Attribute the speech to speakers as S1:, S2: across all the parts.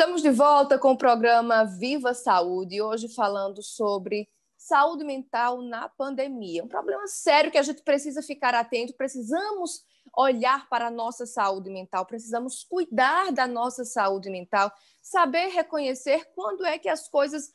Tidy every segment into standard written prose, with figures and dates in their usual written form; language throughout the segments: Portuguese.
S1: Estamos de volta com o programa Viva Saúde, hoje falando sobre saúde mental na pandemia. Um problema sério que a gente precisa ficar atento, precisamos olhar para a nossa saúde mental, precisamos cuidar da nossa saúde mental, saber reconhecer quando é que as coisas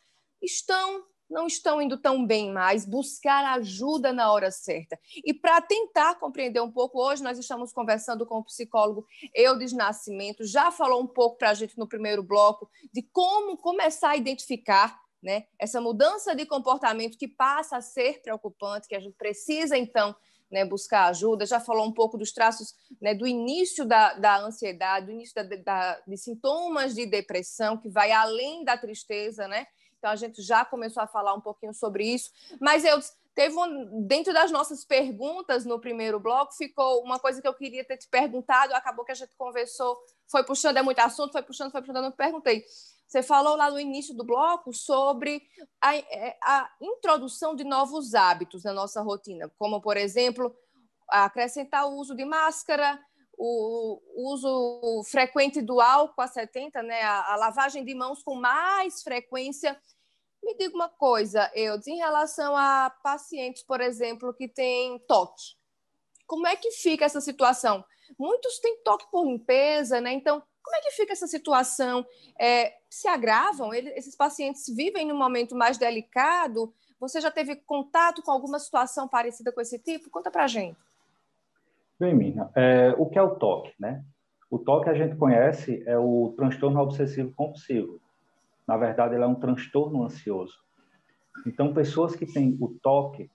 S1: não estão indo tão bem mais, buscar ajuda na hora certa. E para tentar compreender um pouco, hoje nós estamos conversando com o psicólogo Eudes Nascimento, já falou um pouco para a gente no primeiro bloco de como começar a identificar, né, essa mudança de comportamento que passa a ser preocupante, que a gente precisa, então, né, buscar ajuda. Já falou um pouco dos traços, né, do início da ansiedade, do início de sintomas de depressão, que vai além da tristeza, né? Então, a gente já começou a falar um pouquinho sobre isso. Mas eu dentro das nossas perguntas no primeiro bloco, ficou uma coisa que eu queria ter te perguntado, acabou que a gente conversou, foi puxando, é muito assunto, foi puxando, eu não perguntei. Você falou lá no início do bloco sobre a introdução de novos hábitos na nossa rotina, como, por exemplo, acrescentar o uso de máscara, o uso frequente do álcool a 70, né? A lavagem de mãos com mais frequência. Me diga uma coisa, Eudes, em relação a pacientes, por exemplo, que têm toque. Como é que fica essa situação? Muitos têm toque por limpeza, né? Então, como é que fica essa situação? Se agravam? Esses pacientes vivem num momento mais delicado? Você já teve contato com alguma situação parecida com esse tipo? Conta pra gente.
S2: Bem, Mina, o que é o toque, né? O toque a gente conhece é o transtorno obsessivo compulsivo. Na verdade, ele é um transtorno ansioso. Então, pessoas que têm o toque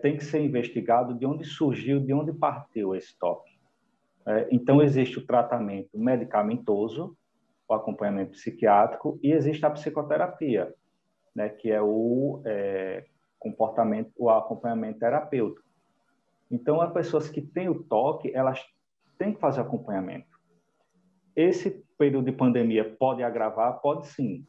S2: tem que ser investigado de onde surgiu, de onde partiu esse toque. Então, existe o tratamento medicamentoso, o acompanhamento psiquiátrico, e existe a psicoterapia, né, que é o acompanhamento terapêutico. Então, as pessoas que têm o toque, elas têm que fazer acompanhamento. Esse período de pandemia pode agravar? Pode sim,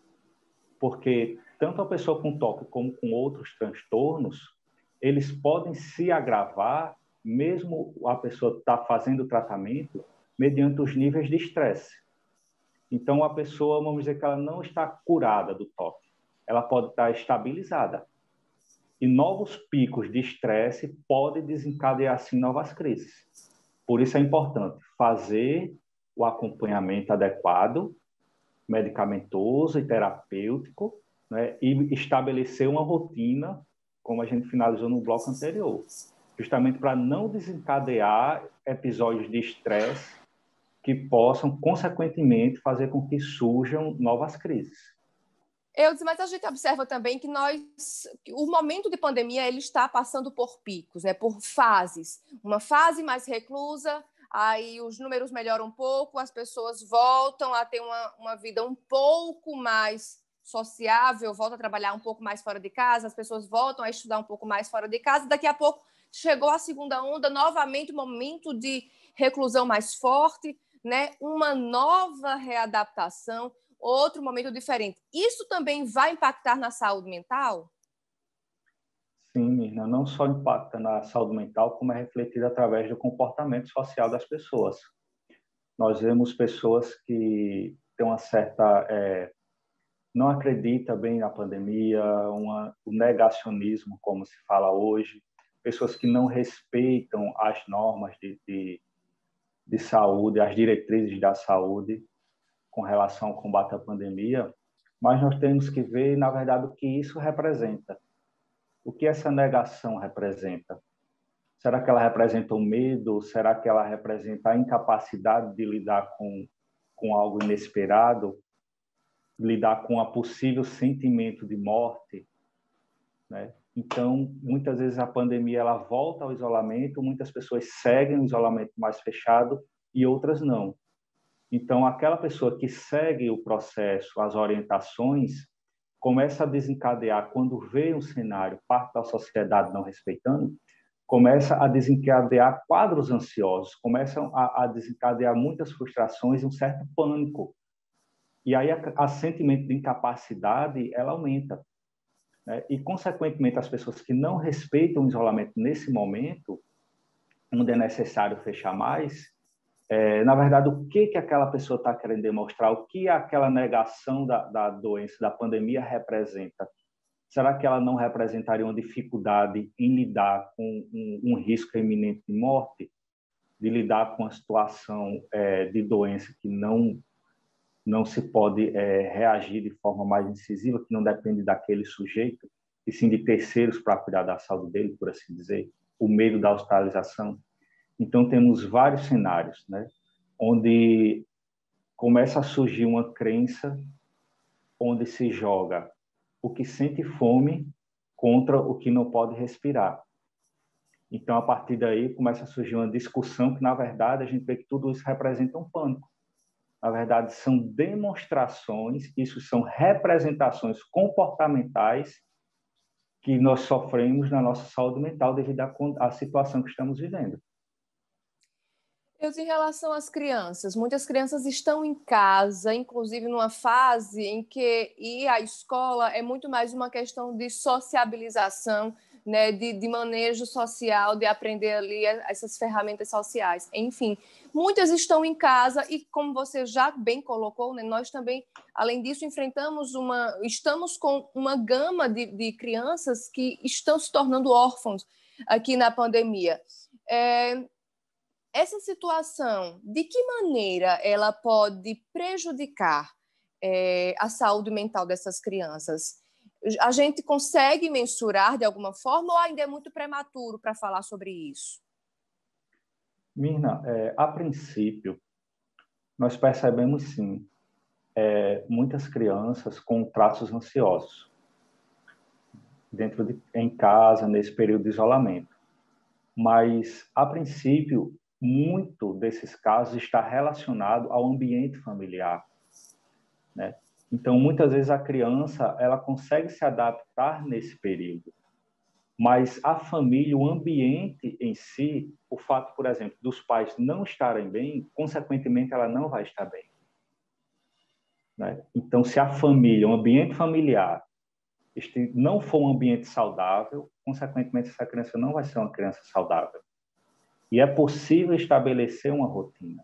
S2: porque tanto a pessoa com toque como com outros transtornos, eles podem se agravar mesmo a pessoa estar fazendo o tratamento mediante os níveis de estresse. Então, a pessoa, vamos dizer que ela não está curada do toque, ela pode estar estabilizada. E novos picos de estresse podem desencadear, assim, novas crises. Por isso é importante fazer o acompanhamento adequado, medicamentoso e terapêutico, né? E estabelecer uma rotina, como a gente finalizou no bloco anterior, justamente para não desencadear episódios de estresse que possam, consequentemente, fazer com que surjam novas crises.
S1: Mas a gente observa também que o momento de pandemia ele está passando por picos, né, por fases. Uma fase mais reclusa, aí os números melhoram um pouco, as pessoas voltam a ter uma vida um pouco mais sociável, voltam a trabalhar um pouco mais fora de casa, as pessoas voltam a estudar um pouco mais fora de casa. Daqui a pouco chegou a segunda onda, novamente um momento de reclusão mais forte, né, uma nova readaptação, outro momento diferente. Isso também vai impactar na saúde mental?
S2: Sim, Mirna, não só impacta na saúde mental, como é refletido através do comportamento social das pessoas. Nós vemos pessoas que têm uma certa... não acredita bem na pandemia, o negacionismo, como se fala hoje, pessoas que não respeitam as normas de saúde, as diretrizes da saúde com relação ao combate à pandemia, mas nós temos que ver, na verdade, o que isso representa. O que essa negação representa? Será que ela representa o medo? Será que ela representa a incapacidade de lidar com algo inesperado? Lidar com a possível sentimento de morte, né? Então, muitas vezes a pandemia ela volta ao isolamento, muitas pessoas seguem o isolamento mais fechado e outras não. Então, aquela pessoa que segue o processo, as orientações, começa a desencadear, quando vê um cenário, parte da sociedade não respeitando, começa a desencadear quadros ansiosos, começam a desencadear muitas frustrações e um certo pânico. E aí a sentimento de incapacidade, ela aumenta, né? E, consequentemente, as pessoas que não respeitam o isolamento nesse momento, onde é necessário fechar mais, Na verdade, o que aquela pessoa está querendo demonstrar, o que aquela negação da doença, da pandemia representa. Será que ela não representaria uma dificuldade em lidar com um risco iminente de morte, de lidar com a situação de doença que não se pode reagir de forma mais incisiva, que não depende daquele sujeito, e sim de terceiros para cuidar da saúde dele, por assim dizer, o medo da hospitalização? Então, temos vários cenários, né, onde começa a surgir uma crença onde se joga o que sente fome contra o que não pode respirar. Então, a partir daí, começa a surgir uma discussão que, na verdade, a gente vê que tudo isso representa um pânico. Na verdade, são demonstrações, isso são representações comportamentais que nós sofremos na nossa saúde mental devido à situação que estamos vivendo.
S1: Em relação às crianças, muitas crianças estão em casa, inclusive numa fase em que ir à escola é muito mais uma questão de sociabilização, né, de manejo social, de aprender ali essas ferramentas sociais. Enfim, muitas estão em casa e, como você já bem colocou, né, nós também, além disso, estamos com uma gama de crianças que estão se tornando órfãos aqui na pandemia. Essa situação, de que maneira ela pode prejudicar a saúde mental dessas crianças? A gente consegue mensurar de alguma forma ou ainda é muito prematuro para falar sobre isso?
S2: Mirna, a princípio, nós percebemos sim muitas crianças com traços ansiosos em casa, nesse período de isolamento. Mas, a princípio, muito desses casos está relacionado ao ambiente familiar, né? Então, muitas vezes a criança ela consegue se adaptar nesse período, mas a família, o ambiente em si, o fato, por exemplo, dos pais não estarem bem, consequentemente, ela não vai estar bem, né? Então, se a família, o ambiente familiar, não for um ambiente saudável, consequentemente, essa criança não vai ser uma criança saudável. E é possível estabelecer uma rotina.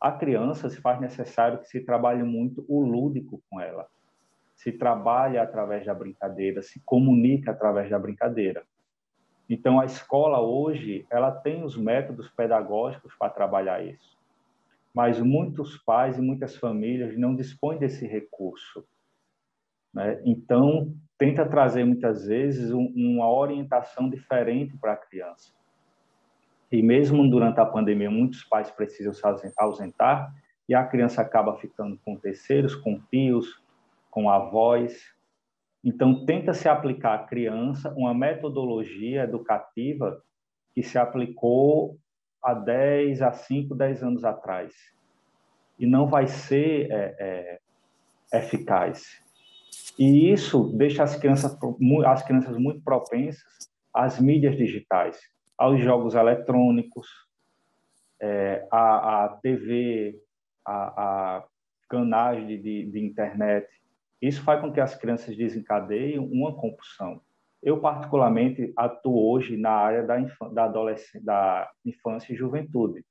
S2: A criança se faz necessário que se trabalhe muito o lúdico com ela. Se trabalha através da brincadeira, se comunica através da brincadeira. Então, a escola hoje, ela tem os métodos pedagógicos para trabalhar isso. Mas muitos pais e muitas famílias não dispõem desse recurso, né? Então, tenta trazer muitas vezes uma orientação diferente para a criança. E mesmo durante a pandemia, muitos pais precisam se ausentar e a criança acaba ficando com terceiros, com tios, com avós. Então, tenta se aplicar à criança uma metodologia educativa que se aplicou há 10 anos atrás. E não vai ser eficaz. E isso deixa as crianças muito propensas às mídias digitais, aos jogos eletrônicos, a TV, a canais de internet. Isso faz com que as crianças desencadeiem uma compulsão. Eu, particularmente, atuo hoje na área da infância e juventude.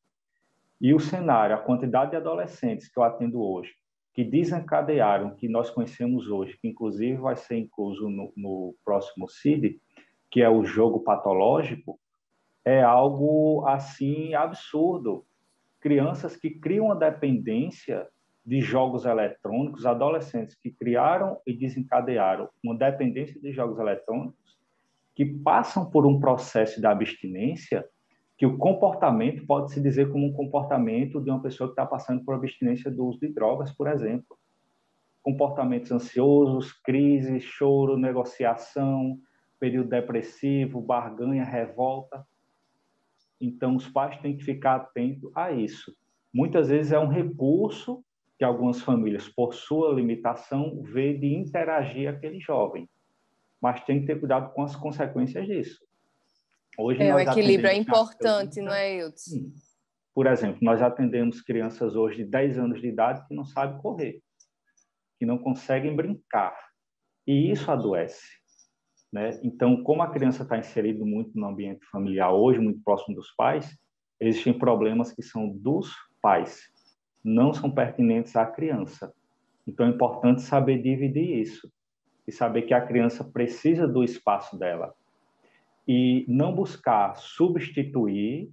S2: E o cenário, a quantidade de adolescentes que eu atendo hoje, que desencadearam o que nós conhecemos hoje, que inclusive vai ser incluso no próximo CID, que é o jogo patológico, é algo assim absurdo. Crianças que criam uma dependência de jogos eletrônicos, adolescentes que criaram e desencadearam uma dependência de jogos eletrônicos, que passam por um processo de abstinência, que o comportamento pode se dizer como um comportamento de uma pessoa que está passando por abstinência do uso de drogas, por exemplo. Comportamentos ansiosos, crises, choro, negociação, período depressivo, barganha, revolta. Então, os pais têm que ficar atentos a isso. Muitas vezes é um recurso que algumas famílias, por sua limitação, vê de interagir aquele jovem. Mas tem que ter cuidado com as consequências disso. Hoje
S1: o
S2: nós
S1: equilíbrio é
S2: atendemos
S1: importante, não é, Eudes?
S2: Por exemplo, nós atendemos crianças hoje de 10 anos de idade que não sabem correr, que não conseguem brincar. E isso adoece, né? Então, como a criança está inserida muito no ambiente familiar hoje, muito próximo dos pais, existem problemas que são dos pais, não são pertinentes à criança. Então, é importante saber dividir isso e saber que a criança precisa do espaço dela e não buscar substituir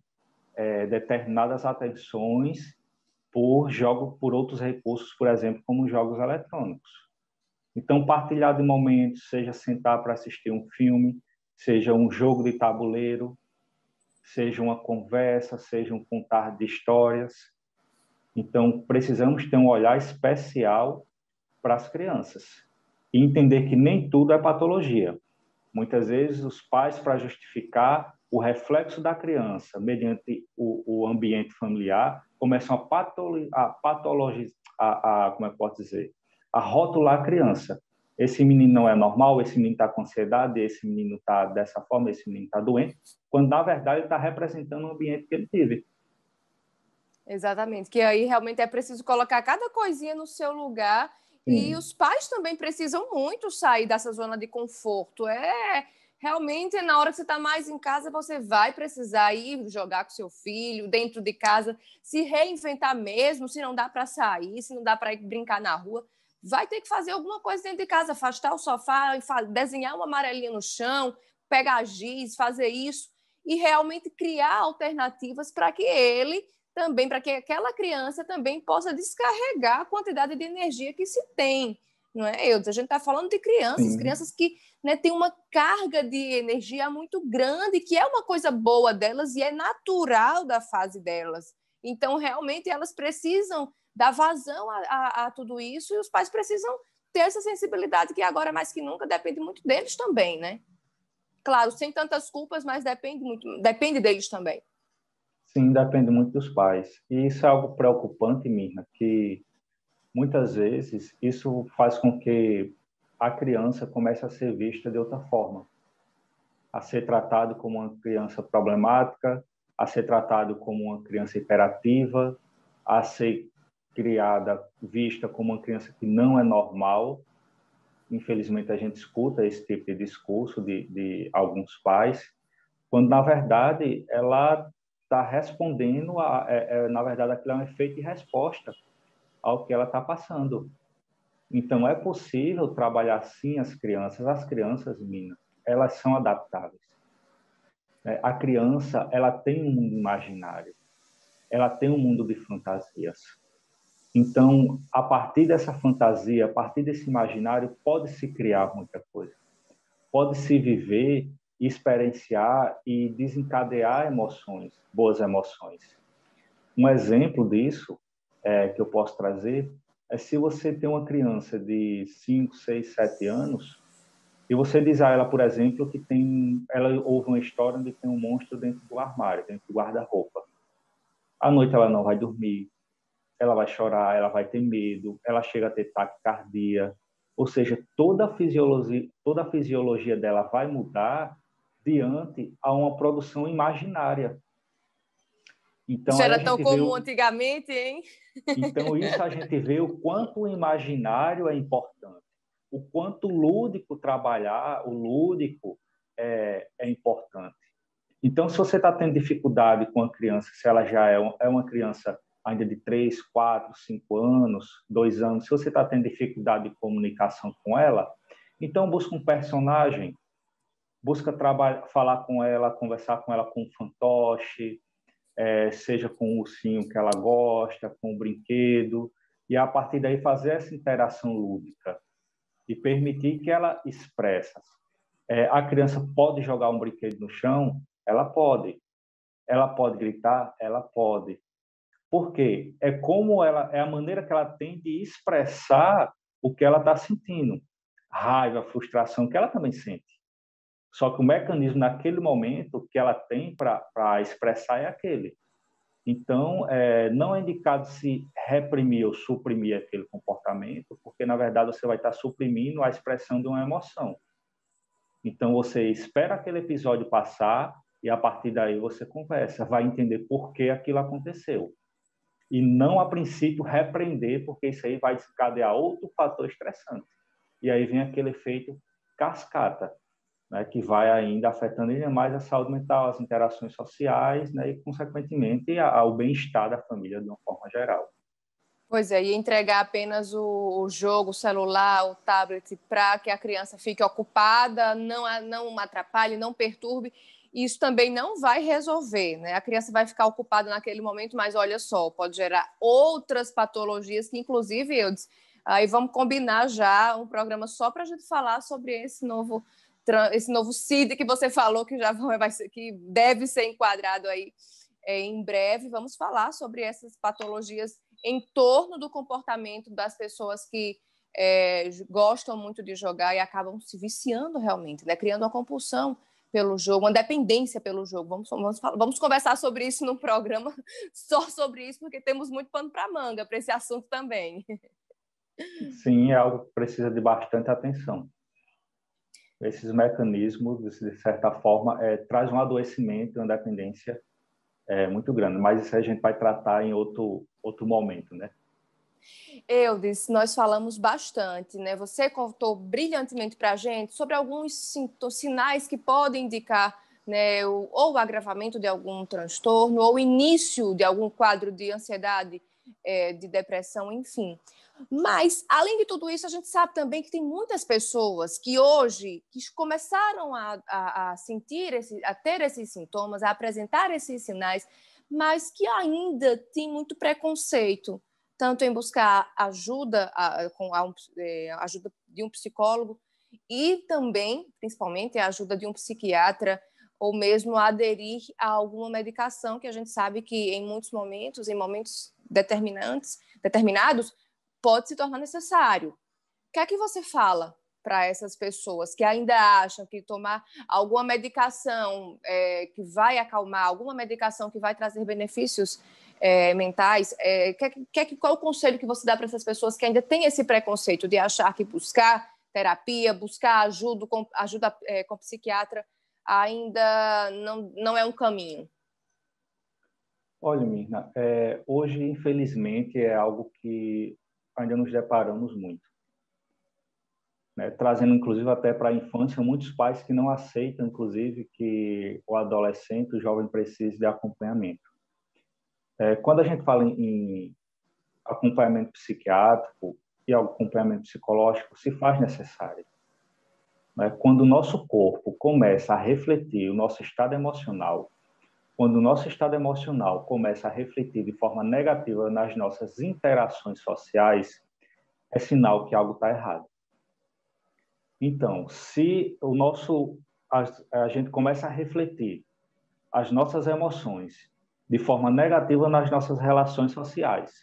S2: determinadas atenções por outros recursos, por exemplo, como jogos eletrônicos. Então, partilhar de momentos, seja sentar para assistir um filme, seja um jogo de tabuleiro, seja uma conversa, seja um contar de histórias. Então, precisamos ter um olhar especial para as crianças e entender que nem tudo é patologia. Muitas vezes, os pais, para justificar o reflexo da criança mediante o ambiente familiar, começam a patologizar, como eu posso dizer, a rotular a criança. Esse menino não é normal, esse menino está com ansiedade, esse menino está dessa forma, esse menino está doente, quando, na verdade, ele está representando o ambiente que ele vive.
S1: Exatamente, que aí realmente é preciso colocar cada coisinha no seu lugar. Sim. E os pais também precisam muito sair dessa zona de conforto. Realmente, na hora que você está mais em casa, você vai precisar ir jogar com seu filho, dentro de casa, se reinventar mesmo, se não dá para sair, se não dá para ir brincar na rua, vai ter que fazer alguma coisa dentro de casa, afastar o sofá, desenhar uma amarelinha no chão, pegar giz, fazer isso, e realmente criar alternativas para que ele também, para que aquela criança também possa descarregar a quantidade de energia que se tem. Não é, Eudes? A gente está falando de crianças, crianças que, né, têm uma carga de energia muito grande, que é uma coisa boa delas e é natural da fase delas. Então, realmente, elas precisam dar vazão a tudo isso e os pais precisam ter essa sensibilidade que agora, mais que nunca, depende muito deles também, né? Claro, sem tantas culpas, mas depende deles também.
S2: Sim, depende muito dos pais. E isso é algo preocupante, Mirna, que muitas vezes isso faz com que a criança comece a ser vista de outra forma, a ser tratado como uma criança problemática, a ser tratado como uma criança hiperativa, a ser criada, vista como uma criança que não é normal. Infelizmente, a gente escuta esse tipo de discurso de alguns pais, quando, na verdade, ela está respondendo, na verdade, aquilo é um efeito de resposta ao que ela está passando. Então, é possível trabalhar, sim, as crianças. As crianças, Mina, elas são adaptáveis. A criança, ela tem um mundo imaginário, ela tem um mundo de fantasias. Então, a partir dessa fantasia, a partir desse imaginário, pode-se criar muita coisa. Pode-se viver, experienciar e desencadear emoções, boas emoções. Um exemplo disso que eu posso trazer é se você tem uma criança de 5, 6, 7 anos e você diz a ela, por exemplo, que ela ouve uma história onde tem um monstro dentro do armário, dentro do guarda-roupa. À noite ela não vai dormir, ela vai chorar, ela vai ter medo, ela chega a ter taquicardia, ou seja, toda a fisiologia dela vai mudar diante a uma produção imaginária. Então,
S1: isso era tão comum antigamente, hein?
S2: Então, isso a gente vê o quanto o imaginário é importante, o quanto o lúdico trabalhar, o lúdico é importante. Então, se você está tendo dificuldade com a criança, se ela já é uma criança ainda de 3, 4, 5 anos, 2 anos, se você está tendo dificuldade de comunicação com ela, então busca um personagem, busca falar com ela, conversar com ela com um fantoche, seja com o ursinho que ela gosta, com o brinquedo, e a partir daí fazer essa interação lúdica e permitir que ela expresse. A criança pode jogar um brinquedo no chão? Ela pode. Ela pode gritar? Ela pode. Por quê? É a maneira que ela tem de expressar o que ela está sentindo. Raiva, frustração, que ela também sente. Só que o mecanismo naquele momento que ela tem para expressar é aquele. Então, não é indicado se reprimir ou suprimir aquele comportamento, porque, na verdade, você vai estar suprimindo a expressão de uma emoção. Então, você espera aquele episódio passar e, a partir daí, você conversa, vai entender por que aquilo aconteceu. E não, a princípio, repreender, porque isso aí vai desencadear outro fator estressante. E aí vem aquele efeito cascata. né, que vai ainda afetando ainda mais a saúde mental, as interações sociais, né, e, consequentemente, o bem-estar da família de uma forma geral.
S1: Pois é, e entregar apenas o jogo, o celular, o tablet, para que a criança fique ocupada, não atrapalhe, não perturbe, isso também não vai resolver, né? A criança vai ficar ocupada naquele momento, mas olha só, pode gerar outras patologias que, inclusive, Eudes, aí vamos combinar já um programa só para a gente falar sobre esse novo CID que você falou que já vai ser, que deve ser enquadrado aí em breve. Vamos falar sobre essas patologias em torno do comportamento das pessoas que gostam muito de jogar e acabam se viciando realmente, né? Criando uma compulsão pelo jogo, uma dependência pelo jogo. Vamos conversar sobre isso num programa só sobre isso, porque temos muito pano para manga para esse assunto também.
S2: Sim, é algo que precisa de bastante atenção. Esses mecanismos, de certa forma, traz um adoecimento, uma dependência muito grande, mas isso a gente vai tratar em outro momento, né?
S1: Eudes, nós falamos bastante, né? Você contou brilhantemente para a gente sobre alguns sinais que podem indicar, né, ou o agravamento de algum transtorno, ou o início de algum quadro de ansiedade, de depressão, enfim. Mas, além de tudo isso, a gente sabe também que tem muitas pessoas que hoje que começaram a sentir, a ter esses sintomas, a apresentar esses sinais, mas que ainda têm muito preconceito, tanto em buscar ajuda, ajuda de um psicólogo e também, principalmente, a ajuda de um psiquiatra ou mesmo aderir a alguma medicação que a gente sabe que em muitos momentos, em momentos determinados, pode se tornar necessário. O que é que você fala para essas pessoas que ainda acham que tomar alguma medicação que vai acalmar, alguma medicação que vai trazer benefícios mentais, qual é o conselho que você dá para essas pessoas que ainda têm esse preconceito de achar que buscar terapia, buscar ajuda com psiquiatra ainda não é um caminho?
S2: Olha, Mirna, hoje, infelizmente, é algo que ainda nos deparamos muito, né? Trazendo, inclusive, até para a infância, muitos pais que não aceitam, inclusive, que o adolescente, o jovem precise de acompanhamento. Quando a gente fala em acompanhamento psiquiátrico e acompanhamento psicológico, se faz necessário, né? Quando o nosso corpo começa a refletir o nosso estado emocional, quando o nosso estado emocional começa a refletir de forma negativa nas nossas interações sociais, é sinal que algo está errado. Então, se a gente começa a refletir as nossas emoções de forma negativa nas nossas relações sociais,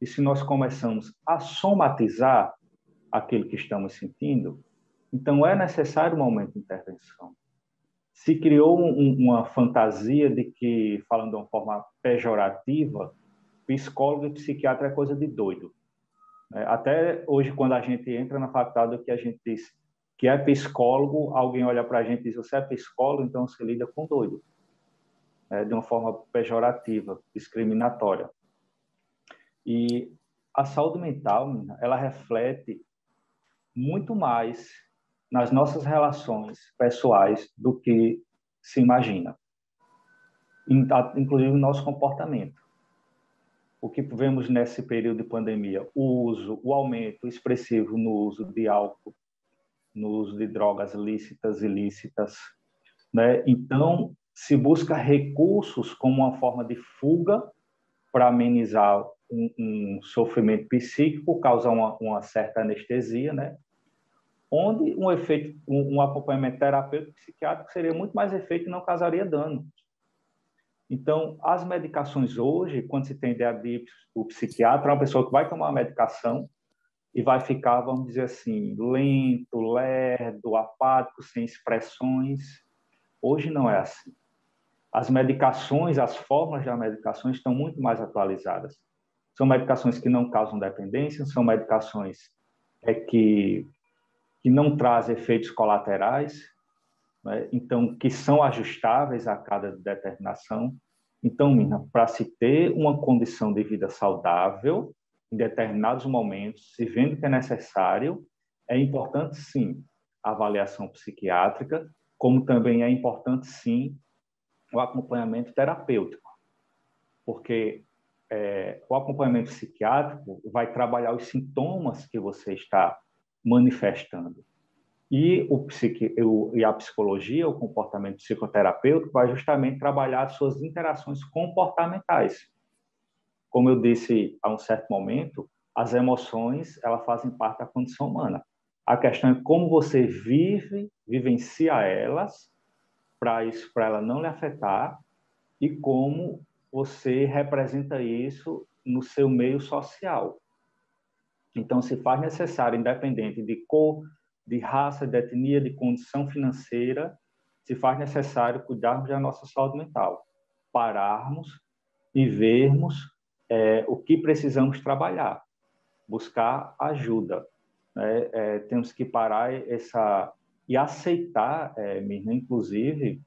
S2: e se nós começamos a somatizar aquilo que estamos sentindo, então é necessário um momento de intervenção. Se criou uma fantasia de que, falando de uma forma pejorativa, psicólogo e psiquiatra é coisa de doido. Até hoje, quando a gente entra na faculdade, o que a gente diz que é psicólogo, alguém olha para a gente e diz, você é psicólogo, então você lida com doido. De uma forma pejorativa, discriminatória. E a saúde mental, ela reflete muito mais nas nossas relações pessoais do que se imagina, inclusive no nosso comportamento. O que vemos nesse período de pandemia? O aumento expressivo no uso de álcool, no uso de drogas lícitas, ilícitas, né? Então, se busca recursos como uma forma de fuga para amenizar um sofrimento psíquico, causar uma certa anestesia, né? Onde um acompanhamento terapêutico psiquiátrico seria muito mais efeito e não causaria dano. Então, as medicações hoje, quando se tem diabetes, o psiquiatra é uma pessoa que vai tomar uma medicação e vai ficar, vamos dizer assim, lento, lerdo, apático, sem expressões. Hoje não é assim. As medicações, as fórmulas das medicações estão muito mais atualizadas. São medicações que não causam dependência, são medicações que não trazem efeitos colaterais, né? Então, que são ajustáveis a cada determinação. Então, Mina, para se ter uma condição de vida saudável, em determinados momentos, se vendo que é necessário, é importante, sim, avaliação psiquiátrica, como também é importante, sim, o acompanhamento terapêutico, porque o acompanhamento psiquiátrico vai trabalhar os sintomas que você está manifestando. E a psicologia, o comportamento psicoterapêutico, vai justamente trabalhar as suas interações comportamentais. Como eu disse há um certo momento, as emoções, elas fazem parte da condição humana. A questão é como você vivencia elas, para ela não lhe afetar, e como você representa isso no seu meio social. Então, se faz necessário, independente de cor, de raça, de etnia, de condição financeira, se faz necessário cuidarmos da nossa saúde mental, pararmos e vermos o que precisamos trabalhar, buscar ajuda. Né? Temos que parar e aceitar, Mirna, inclusive,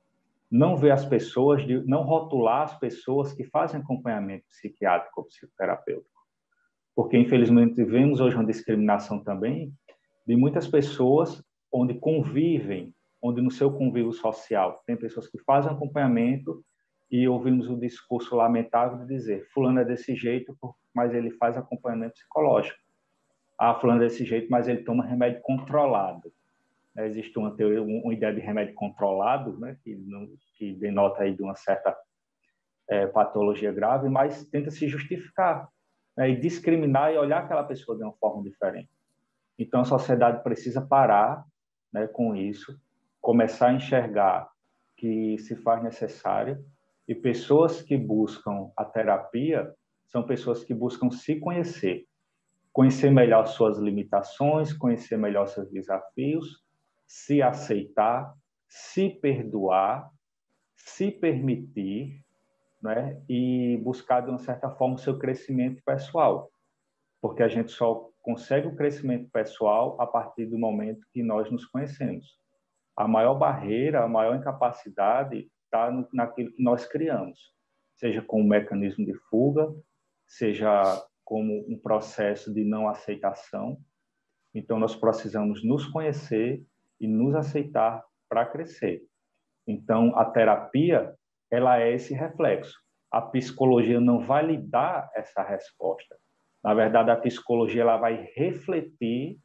S2: não ver as pessoas, não rotular as pessoas que fazem acompanhamento psiquiátrico ou psicoterapêutico. Porque, infelizmente, vemos hoje uma discriminação também de muitas pessoas onde no seu convívio social tem pessoas que fazem acompanhamento e ouvimos o discurso lamentável de dizer fulano é desse jeito, mas ele faz acompanhamento psicológico. Fulano é desse jeito, mas ele toma remédio controlado. Existe uma teoria, uma ideia de remédio controlado, né, que denota aí de uma certa patologia grave, mas tenta se justificar, né, e discriminar e olhar aquela pessoa de uma forma diferente. Então, a sociedade precisa parar, né, com isso, começar a enxergar que se faz necessário, e pessoas que buscam a terapia são pessoas que buscam se conhecer melhor suas limitações, conhecer melhor seus desafios, se aceitar, se perdoar, se permitir, né, e buscar, de uma certa forma, o seu crescimento pessoal. Porque a gente só consegue o crescimento pessoal a partir do momento que nós nos conhecemos. A maior barreira, a maior incapacidade está naquilo que nós criamos, seja como um mecanismo de fuga, seja como um processo de não aceitação. Então, nós precisamos nos conhecer e nos aceitar para crescer. Então, a terapia, ela é esse reflexo. A psicologia não vai lhe dar essa resposta. Na verdade, a psicologia ela vai refletir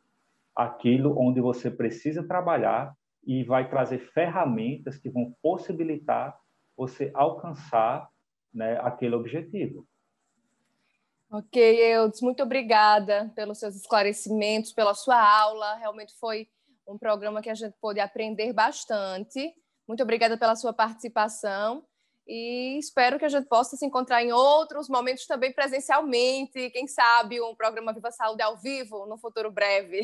S2: aquilo onde você precisa trabalhar e vai trazer ferramentas que vão possibilitar você alcançar, né, aquele objetivo.
S1: Ok, Eudes, muito obrigada pelos seus esclarecimentos, pela sua aula. Realmente foi um programa que a gente pôde aprender bastante. Muito obrigada pela sua participação e espero que a gente possa se encontrar em outros momentos também presencialmente. Quem sabe um programa Viva Saúde ao vivo no futuro breve,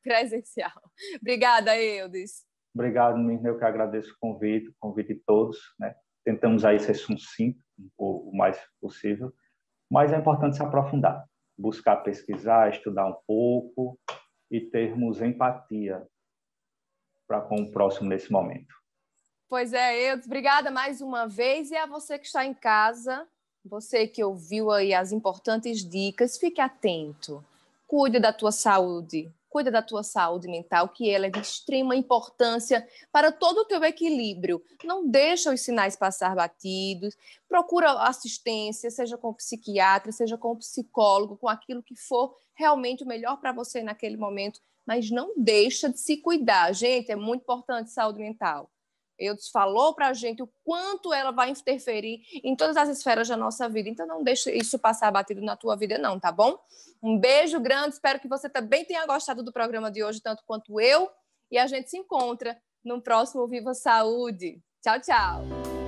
S1: presencial. Obrigada, Eudes.
S2: Obrigado, Mirna. Eu que agradeço o convite de todos, né? Tentamos aí ser sucinto o mais possível, mas é importante se aprofundar, buscar pesquisar, estudar um pouco e termos empatia para com o próximo nesse momento.
S1: Pois é, Eudes, obrigada mais uma vez. E a você que está em casa, você que ouviu aí as importantes dicas, fique atento. Cuide da tua saúde. Cuida da tua saúde mental, que ela é de extrema importância para todo o teu equilíbrio. Não deixa os sinais passar batidos. Procura assistência, seja com o psiquiatra, seja com o psicólogo, com aquilo que for realmente o melhor para você naquele momento. Mas não deixa de se cuidar. Gente, é muito importante saúde mental. Eudes falou para a gente o quanto ela vai interferir em todas as esferas da nossa vida. Então, não deixe isso passar batido na tua vida, não, tá bom? Um beijo grande, espero que você também tenha gostado do programa de hoje, tanto quanto eu. E a gente se encontra no próximo Viva Saúde. Tchau, tchau!